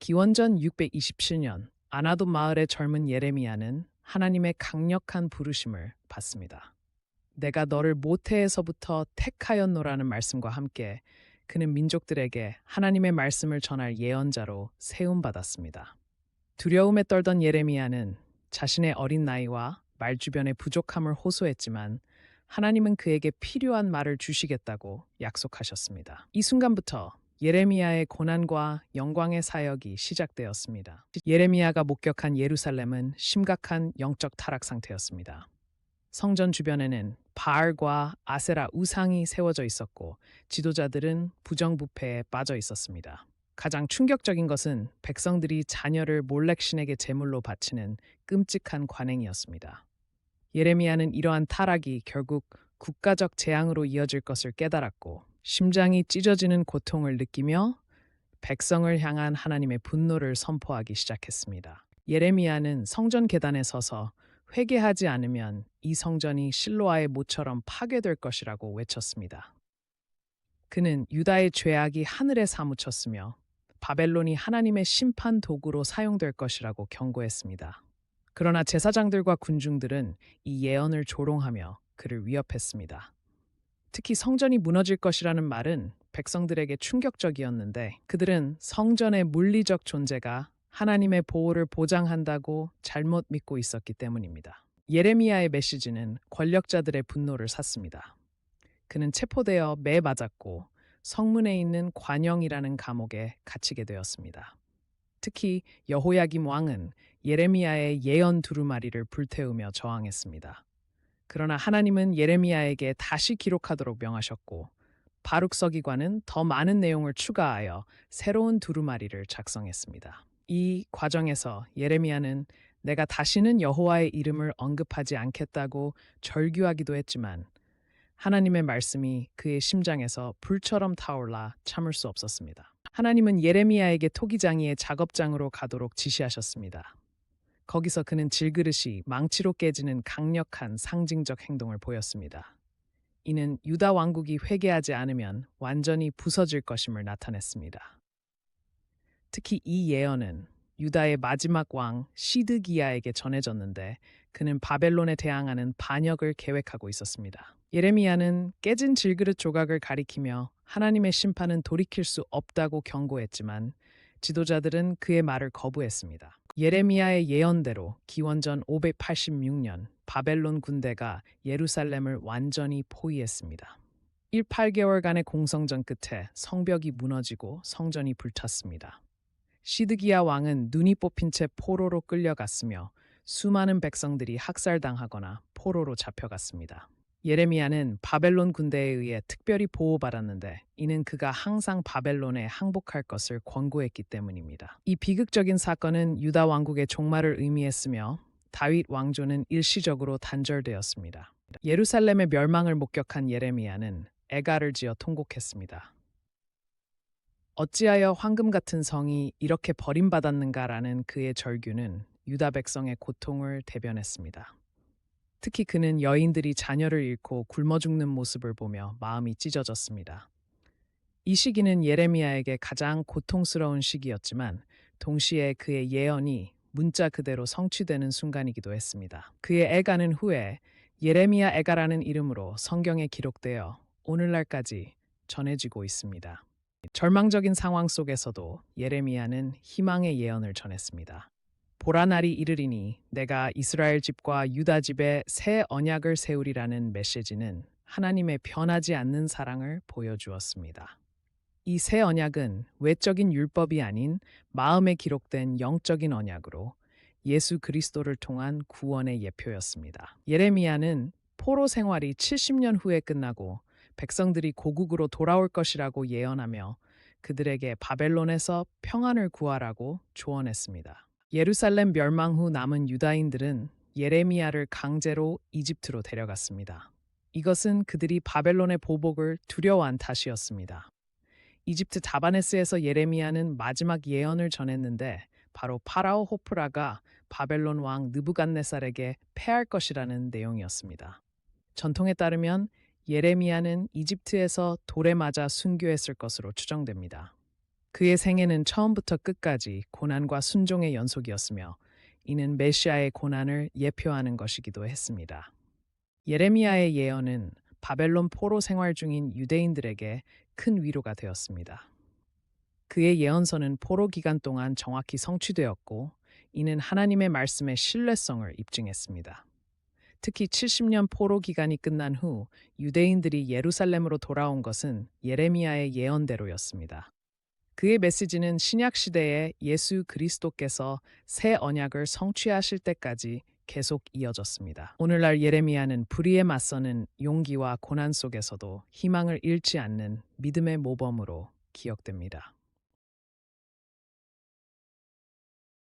기원전 627년 아나돗 마을의 젊은 예레미야는 하나님의 강력한 부르심을 받습니다. 내가 너를 모태에서부터 택하였노라는 말씀과 함께 그는 민족들에게 하나님의 말씀을 전할 예언자로 세움받았습니다. 두려움에 떨던 예레미야는 자신의 어린 나이와 말 주변의 부족함을 호소했지만 하나님은 그에게 필요한 말을 주시겠다고 약속하셨습니다. 이 순간부터 예레미야의 고난과 영광의 사역이 시작되었습니다. 예레미야가 목격한 예루살렘은 심각한 영적 타락 상태였습니다. 성전 주변에는 바알과 아세라 우상이 세워져 있었고 지도자들은 부정부패에 빠져 있었습니다. 가장 충격적인 것은 백성들이 자녀를 몰렉신에게 제물로 바치는 끔찍한 관행이었습니다. 예레미야는 이러한 타락이 결국 국가적 재앙으로 이어질 것을 깨달았고 심장이 찢어지는 고통을 느끼며 백성을 향한 하나님의 분노를 선포하기 시작했습니다. 예레미야는 성전 계단에 서서 회개하지 않으면 이 성전이 실로아의 모처럼 파괴될 것이라고 외쳤습니다. 그는 유다의 죄악이 하늘에 사무쳤으며 바벨론이 하나님의 심판 도구로 사용될 것이라고 경고했습니다. 그러나 제사장들과 군중들은 이 예언을 조롱하며 그를 위협했습니다. 특히 성전이 무너질 것이라는 말은 백성들에게 충격적이었는데 그들은 성전의 물리적 존재가 하나님의 보호를 보장한다고 잘못 믿고 있었기 때문입니다. 예레미야의 메시지는 권력자들의 분노를 샀습니다. 그는 체포되어 매 맞았고 성문에 있는 관영이라는 감옥에 갇히게 되었습니다. 특히 여호야김 왕은 예레미야의 예언 두루마리를 불태우며 저항했습니다. 그러나 하나님은 예레미야에게 다시 기록하도록 명하셨고 바룩 서기관은 더 많은 내용을 추가하여 새로운 두루마리를 작성했습니다. 이 과정에서 예레미야는 내가 다시는 여호와의 이름을 언급하지 않겠다고 절규하기도 했지만 하나님의 말씀이 그의 심장에서 불처럼 타올라 참을 수 없었습니다. 하나님은 예레미야에게 토기장이의 작업장으로 가도록 지시하셨습니다. 거기서 그는 질그릇이 망치로 깨지는 강력한 상징적 행동을 보였습니다. 이는 유다 왕국이 회개하지 않으면 완전히 부서질 것임을 나타냈습니다. 특히 이 예언은 유다의 마지막 왕 시드기야에게 전해졌는데 그는 바벨론에 대항하는 반역을 계획하고 있었습니다. 예레미야는 깨진 질그릇 조각을 가리키며 하나님의 심판은 돌이킬 수 없다고 경고했지만 지도자들은 그의 말을 거부했습니다. 예레미야의 예언대로 기원전 586년 바벨론 군대가 예루살렘을 완전히 포위했습니다. 8개월간의 공성전 끝에 성벽이 무너지고 성전이 불탔습니다. 시드기야 왕은 눈이 뽑힌 채 포로로 끌려갔으며 수많은 백성들이 학살당하거나 포로로 잡혀갔습니다. 예레미야는 바벨론 군대에 의해 특별히 보호받았는데 이는 그가 항상 바벨론에 항복할 것을 권고했기 때문입니다. 이 비극적인 사건은 유다 왕국의 종말을 의미했으며 다윗 왕조는 일시적으로 단절되었습니다. 예루살렘의 멸망을 목격한 예레미야는 애가를 지어 통곡했습니다. 어찌하여 황금 같은 성이 이렇게 버림받았는가라는 그의 절규는 유다 백성의 고통을 대변했습니다. 특히 그는 여인들이 자녀를 잃고 굶어 죽는 모습을 보며 마음이 찢어졌습니다. 이 시기는 예레미야에게 가장 고통스러운 시기였지만 동시에 그의 예언이 문자 그대로 성취되는 순간이기도 했습니다. 그의 애가는 후에 예레미야 애가라는 이름으로 성경에 기록되어 오늘날까지 전해지고 있습니다. 절망적인 상황 속에서도 예레미야는 희망의 예언을 전했습니다. 보라 날이 이르리니 내가 이스라엘 집과 유다 집에 새 언약을 세우리라는 메시지는 하나님의 변하지 않는 사랑을 보여주었습니다. 이 새 언약은 외적인 율법이 아닌 마음에 기록된 영적인 언약으로 예수 그리스도를 통한 구원의 예표였습니다. 예레미야는 포로 생활이 70년 후에 끝나고 백성들이 고국으로 돌아올 것이라고 예언하며 그들에게 바벨론에서 평안을 구하라고 조언했습니다. 예루살렘 멸망 후 남은 유다인들은 예레미야를 강제로 이집트로 데려갔습니다. 이것은 그들이 바벨론의 보복을 두려워한 탓이었습니다. 이집트 다바네스에서 예레미야는 마지막 예언을 전했는데 바로 파라오 호프라가 바벨론 왕 느부갓네살에게 패할 것이라는 내용이었습니다. 전통에 따르면 예레미야는 이집트에서 돌에 맞아 순교했을 것으로 추정됩니다. 그의 생애는 처음부터 끝까지 고난과 순종의 연속이었으며 이는 메시아의 고난을 예표하는 것이기도 했습니다. 예레미야의 예언은 바벨론 포로 생활 중인 유대인들에게 큰 위로가 되었습니다. 그의 예언서는 포로 기간 동안 정확히 성취되었고 이는 하나님의 말씀의 신뢰성을 입증했습니다. 특히 70년 포로 기간이 끝난 후 유대인들이 예루살렘으로 돌아온 것은 예레미야의 예언대로였습니다. 그의 메시지는 신약 시대에 예수 그리스도께서 새 언약을 성취하실 때까지 계속 이어졌습니다. 오늘날 예레미야는 불의에 맞서는 용기와 고난 속에서도 희망을 잃지 않는 믿음의 모범으로 기억됩니다.